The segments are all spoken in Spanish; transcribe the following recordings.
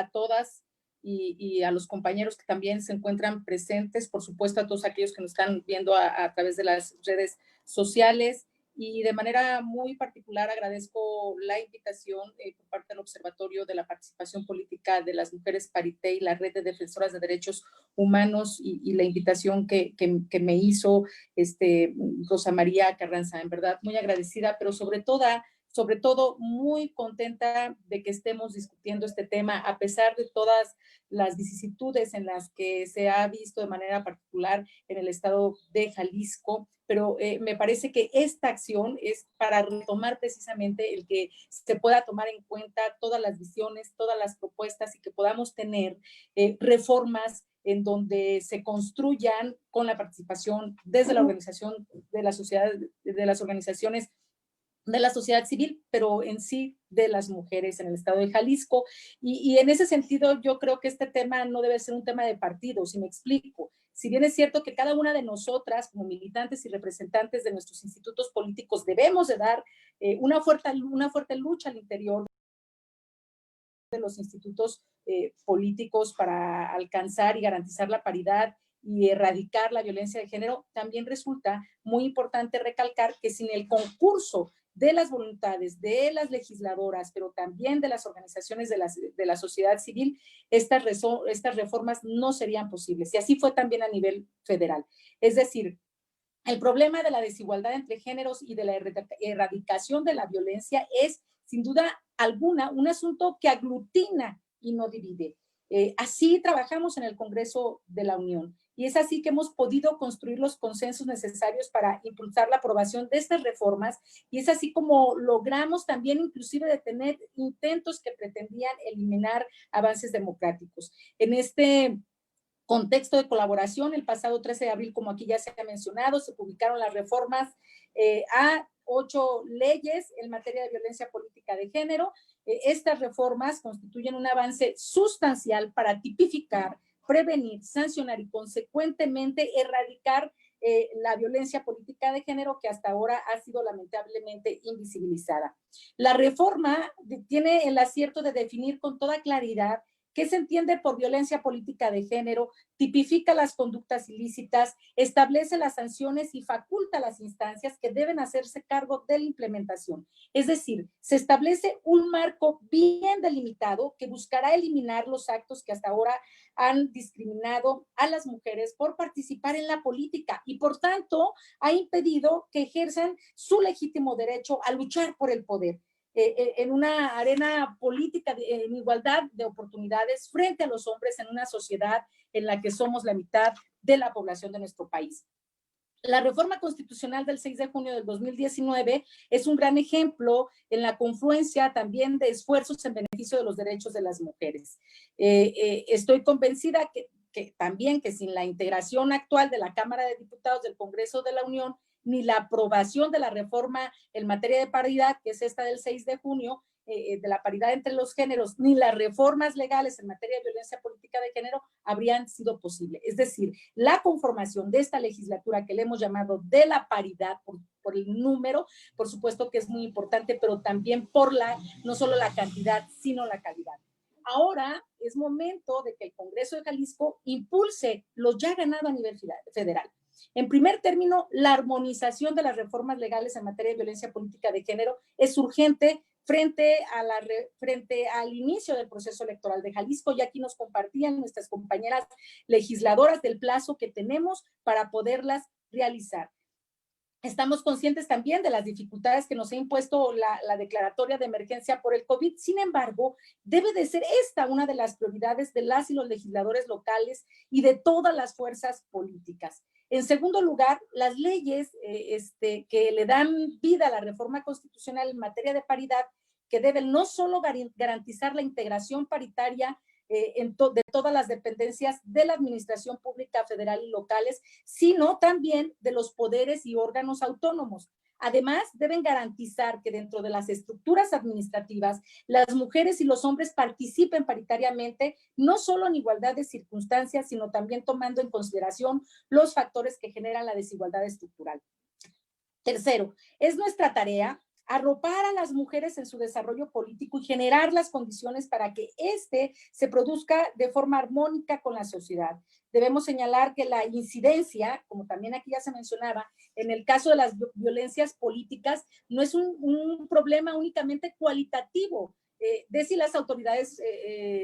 a todas y a los compañeros que también se encuentran presentes, por supuesto a todos aquellos que nos están viendo a través de las redes sociales. Y de manera muy particular agradezco la invitación por parte del Observatorio de la Participación Política de las Mujeres Parité y la Red de Defensoras de Derechos Humanos y la invitación que me hizo Rosa María Carranza. En verdad, muy agradecida, pero sobre todo muy contenta de que estemos discutiendo este tema, a pesar de todas las vicisitudes en las que se ha visto de manera particular en el estado de Jalisco, pero me parece que esta acción es para retomar precisamente el que se pueda tomar en cuenta todas las visiones, todas las propuestas y que podamos tener reformas en donde se construyan con la participación desde la organización de la sociedad, de las organizaciones de la sociedad civil, pero en sí de las mujeres en el estado de Jalisco. Y en ese sentido, yo creo que este tema no debe ser un tema de partido, si me explico. Si bien es cierto que cada una de nosotras, como militantes y representantes de nuestros institutos políticos, debemos de dar una fuerte lucha al interior de los institutos políticos para alcanzar y garantizar la paridad y erradicar la violencia de género, también resulta muy importante recalcar que sin el concurso de las voluntades de las legisladoras, pero también de las organizaciones de la sociedad civil, estas reformas no serían posibles. Y así fue también a nivel federal. Es decir, el problema de la desigualdad entre géneros y de la erradicación de la violencia es, sin duda alguna, un asunto que aglutina y no divide. Así trabajamos en el Congreso de la Unión y es así que hemos podido construir los consensos necesarios para impulsar la aprobación de estas reformas y es así como logramos también inclusive detener intentos que pretendían eliminar avances democráticos. En este contexto de colaboración, el pasado 13 de abril, como aquí ya se ha mencionado, se publicaron las reformas a 8 leyes en materia de violencia política de género. Estas reformas constituyen un avance sustancial para tipificar, prevenir, sancionar y consecuentemente erradicar la violencia política de género que hasta ahora ha sido lamentablemente invisibilizada. La reforma tiene el acierto de definir con toda claridad ¿qué se entiende por violencia política de género? Tipifica las conductas ilícitas, establece las sanciones y faculta las instancias que deben hacerse cargo de la implementación. Es decir, se establece un marco bien delimitado que buscará eliminar los actos que hasta ahora han discriminado a las mujeres por participar en la política y por tanto ha impedido que ejerzan su legítimo derecho a luchar por el poder. En una arena política en igualdad de oportunidades frente a los hombres en una sociedad en la que somos la mitad de la población de nuestro país. La reforma constitucional del 6 de junio del 2019 es un gran ejemplo en la confluencia también de esfuerzos en beneficio de los derechos de las mujeres. Estoy convencida que también que sin la integración actual de la Cámara de Diputados del Congreso de la Unión ni la aprobación de la reforma en materia de paridad, que es esta del 6 de junio, de la paridad entre los géneros, ni las reformas legales en materia de violencia política de género habrían sido posibles. Es decir, la conformación de esta legislatura que le hemos llamado de la paridad por el número, por supuesto que es muy importante, pero también por no solo la cantidad, sino la calidad. Ahora es momento de que el Congreso de Jalisco impulse lo ya ganado a nivel federal. En primer término, la armonización de las reformas legales en materia de violencia política de género es urgente frente al inicio del proceso electoral de Jalisco. Ya aquí nos compartían nuestras compañeras legisladoras del plazo que tenemos para poderlas realizar. Estamos conscientes también de las dificultades que nos ha impuesto la declaratoria de emergencia por el COVID. Sin embargo, debe de ser esta una de las prioridades de las y los legisladores locales y de todas las fuerzas políticas. En segundo lugar, las leyes que le dan vida a la reforma constitucional en materia de paridad, que deben no solo garantizar la integración paritaria de todas las dependencias de la administración pública federal y locales, sino también de los poderes y órganos autónomos. Además, deben garantizar que dentro de las estructuras administrativas, las mujeres y los hombres participen paritariamente, no solo en igualdad de circunstancias, sino también tomando en consideración los factores que generan la desigualdad estructural. Tercero, es nuestra tarea arropar a las mujeres en su desarrollo político y generar las condiciones para que éste se produzca de forma armónica con la sociedad. Debemos señalar que la incidencia, como también aquí ya se mencionaba, en el caso de las violencias políticas, no es un problema únicamente cualitativo, de si las autoridades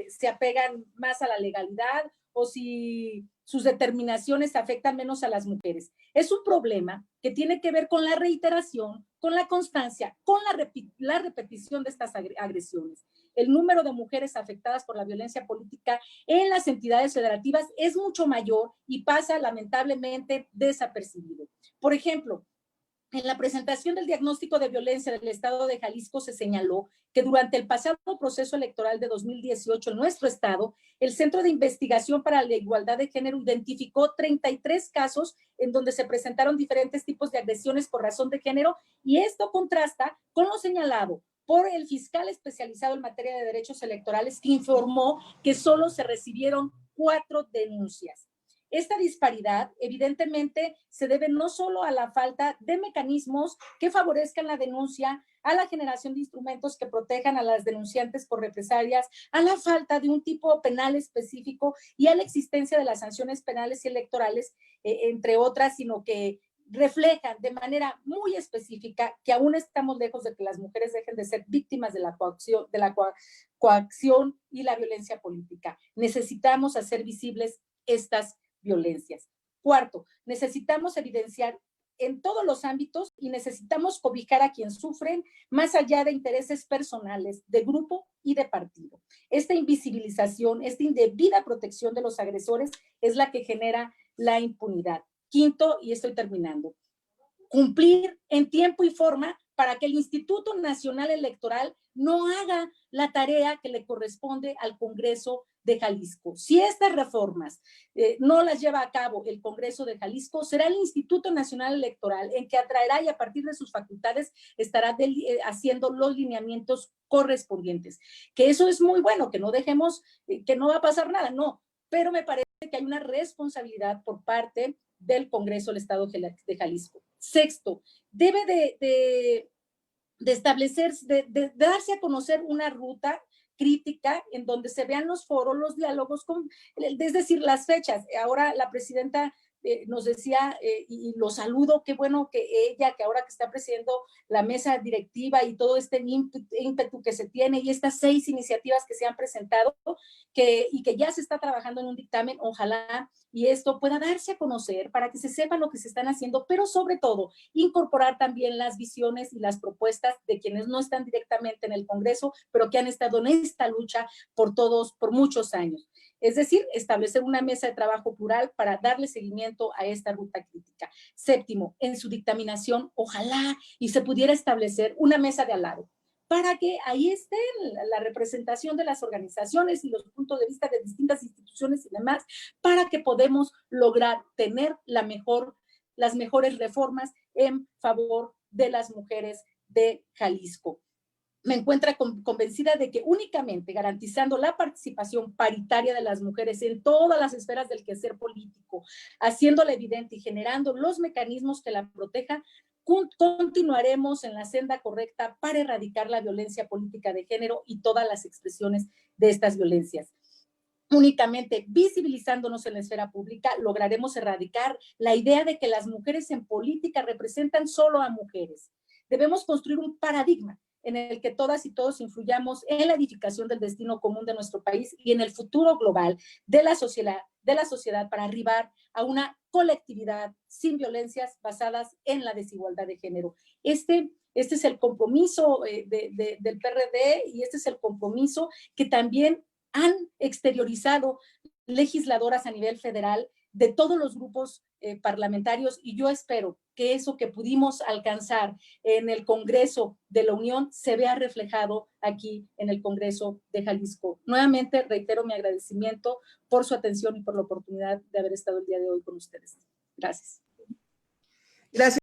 se apegan más a la legalidad o si sus determinaciones afectan menos a las mujeres. Es un problema que tiene que ver con la reiteración, con la constancia, con la repetición de estas agresiones. El número de mujeres afectadas por la violencia política en las entidades federativas es mucho mayor y pasa lamentablemente desapercibido. Por ejemplo, en la presentación del diagnóstico de violencia del Estado de Jalisco se señaló que durante el pasado proceso electoral de 2018 en nuestro estado, el Centro de Investigación para la Igualdad de Género identificó 33 casos en donde se presentaron diferentes tipos de agresiones por razón de género, y esto contrasta con lo señalado por el fiscal especializado en materia de derechos electorales, que informó que solo se recibieron 4 denuncias. Esta disparidad evidentemente se debe no solo a la falta de mecanismos que favorezcan la denuncia, a la generación de instrumentos que protejan a las denunciantes por represalias, a la falta de un tipo penal específico y a la existencia de las sanciones penales y electorales, entre otras, sino que reflejan de manera muy específica que aún estamos lejos de que las mujeres dejen de ser víctimas de la coacción y la violencia política. Necesitamos hacer visibles estas violencias. Cuarto, necesitamos evidenciar en todos los ámbitos y necesitamos cobijar a quien sufren más allá de intereses personales, de grupo y de partido. Esta invisibilización, esta indebida protección de los agresores es la que genera la impunidad. Quinto, y estoy terminando, cumplir en tiempo y forma para que el Instituto Nacional Electoral no haga la tarea que le corresponde al Congreso de Jalisco. Si estas reformas no las lleva a cabo el Congreso de Jalisco, será el Instituto Nacional Electoral en que atraerá y a partir de sus facultades estará haciendo los lineamientos correspondientes. Que eso es muy bueno, que no dejemos, que no va a pasar nada, no, pero me parece que hay una responsabilidad por parte del Congreso del Estado de Jalisco. Sexto, debe de establecer, de darse a conocer una ruta crítica en donde se vean los foros, los diálogos, es decir, las fechas. Ahora la presidenta nos decía, y lo saludo, qué bueno que ella, que ahora que está presidiendo la mesa directiva y todo este ímpetu que se tiene y estas 6 iniciativas que se han presentado y que ya se está trabajando en un dictamen, ojalá y esto pueda darse a conocer para que se sepa lo que se están haciendo, pero sobre todo incorporar también las visiones y las propuestas de quienes no están directamente en el Congreso, pero que han estado en esta lucha por muchos años. Es decir, establecer una mesa de trabajo plural para darle seguimiento a esta ruta crítica. Séptimo, en su dictaminación, ojalá y se pudiera establecer una mesa de al lado, para que ahí esté la representación de las organizaciones y los puntos de vista de distintas instituciones y demás, para que podamos lograr tener las mejores reformas en favor de las mujeres de Jalisco. Me encuentro convencida de que únicamente garantizando la participación paritaria de las mujeres en todas las esferas del quehacer político, haciéndola evidente y generando los mecanismos que la protejan, continuaremos en la senda correcta para erradicar la violencia política de género y todas las expresiones de estas violencias. Únicamente visibilizándonos en la esfera pública lograremos erradicar la idea de que las mujeres en política representan solo a mujeres. Debemos construir un paradigma en el que todas y todos influyamos en la edificación del destino común de nuestro país y en el futuro global de la sociedad para arribar a una colectividad sin violencias basadas en la desigualdad de género. Este es el compromiso del PRD y este es el compromiso que también han exteriorizado legisladoras a nivel federal de todos los grupos parlamentarios, y yo espero que eso que pudimos alcanzar en el Congreso de la Unión se vea reflejado aquí en el Congreso de Jalisco. Nuevamente reitero mi agradecimiento por su atención y por la oportunidad de haber estado el día de hoy con ustedes. Gracias. Gracias.